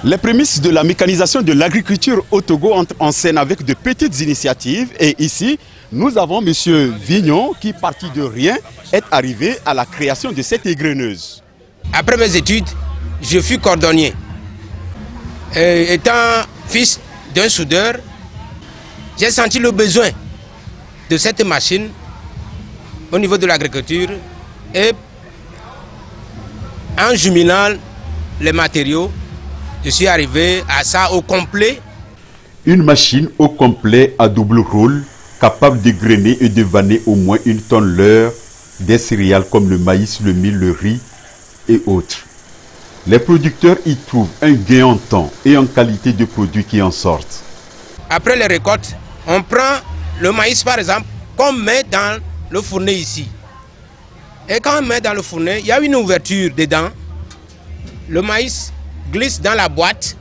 Les prémices de la mécanisation de l'agriculture au Togo entrent en scène avec de petites initiatives. Et ici, nous avons M. Vignon qui, parti de rien, est arrivé à la création de cette égreneuse. Après mes études, je fus cordonnier. Étant fils d'un soudeur, j'ai senti le besoin de cette machine au niveau de l'agriculture. Et en jumelant les matériaux, je suis arrivé à ça au complet. Une machine au complet à double rôle, capable de grainer et de vanner au moins 1 tonne l'heure des céréales comme le maïs, le mil, le riz et autres. Les producteurs y trouvent un gain en temps et en qualité de produits qui en sortent. Après les récoltes, on prend le maïs par exemple, qu'on met dans le fourneau ici. Et quand on met dans le fourneau, il y a une ouverture dedans. Le maïs glisse dans la boîte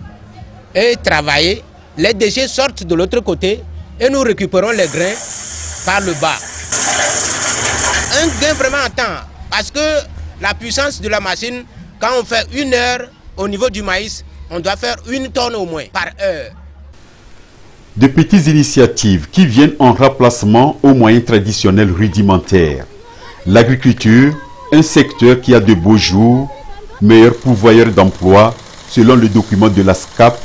et travaillé. Les déchets sortent de l'autre côté et nous récupérons les grains par le bas. Un gain vraiment en temps parce que la puissance de la machine, quand on fait 1 heure au niveau du maïs, on doit faire 1 tonne au moins par heure. De petites initiatives qui viennent en remplacement aux moyens traditionnels rudimentaires. L'agriculture, un secteur qui a de beaux jours, meilleur pourvoyeur d'emploi selon le document de la SCAP,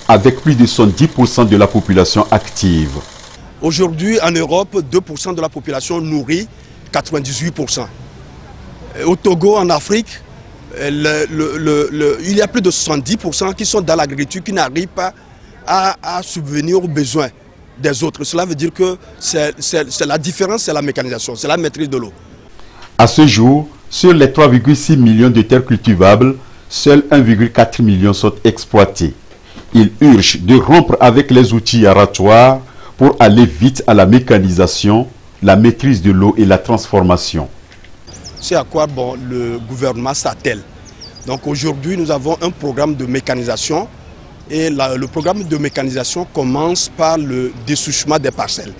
avec plus de 110% de la population active. Aujourd'hui, en Europe, 2% de la population nourrit 98%. Au Togo, en Afrique, il y a plus de 70% qui sont dans l'agriculture, qui n'arrivent pas à subvenir aux besoins des autres. Cela veut dire que c'est la différence, c'est la mécanisation, c'est la maîtrise de l'eau. À ce jour, sur les 3,6 millions de terres cultivables, seuls 1,4 million sont exploités. Il urge de rompre avec les outils aratoires pour aller vite à la mécanisation, la maîtrise de l'eau et la transformation. C'est à quoi le gouvernement s'attelle. Donc aujourd'hui, nous avons un programme de mécanisation et le programme de mécanisation commence par le dessouchement des parcelles.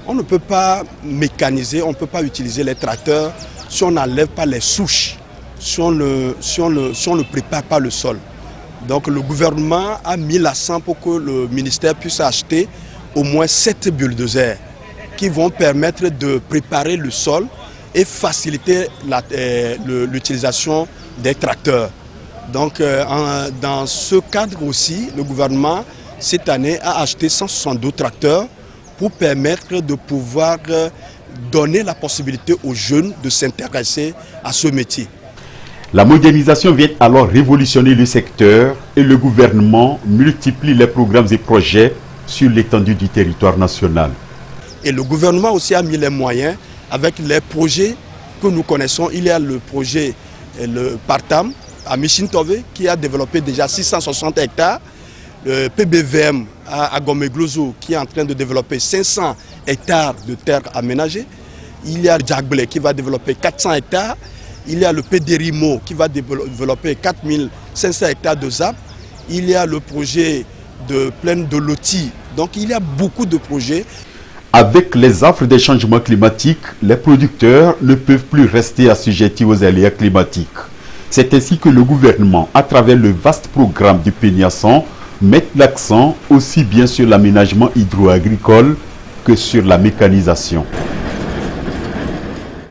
On ne peut pas mécaniser, on ne peut pas utiliser les tracteurs si on n'enlève pas les souches, si on ne prépare pas le sol. Donc le gouvernement a mis l'accent pour que le ministère puisse acheter au moins 7 bulldozers qui vont permettre de préparer le sol et faciliter l'utilisation des tracteurs. Donc dans ce cadre aussi, le gouvernement cette année a acheté 162 tracteurs pour permettre de pouvoir donner la possibilité aux jeunes de s'intéresser à ce métier. La modernisation vient alors révolutionner le secteur et le gouvernement multiplie les programmes et projets sur l'étendue du territoire national. Et le gouvernement aussi a mis les moyens avec les projets que nous connaissons. Il y a le projet le Partam à Michintove qui a développé déjà 660 hectares. Le PBVM à Gomeglozo qui est en train de développer 500 hectares de terres aménagées. Il y a Djagble qui va développer 400 hectares. Il y a le PDRIMO qui va développer 4500 hectares de ZAP. Il y a le projet de plaine de Loti. Donc il y a beaucoup de projets. Avec les affres des changements climatiques, les producteurs ne peuvent plus rester assujettis aux aléas climatiques. C'est ainsi que le gouvernement, à travers le vaste programme du PENIASSAN, met l'accent aussi bien sur l'aménagement hydro-agricole que sur la mécanisation.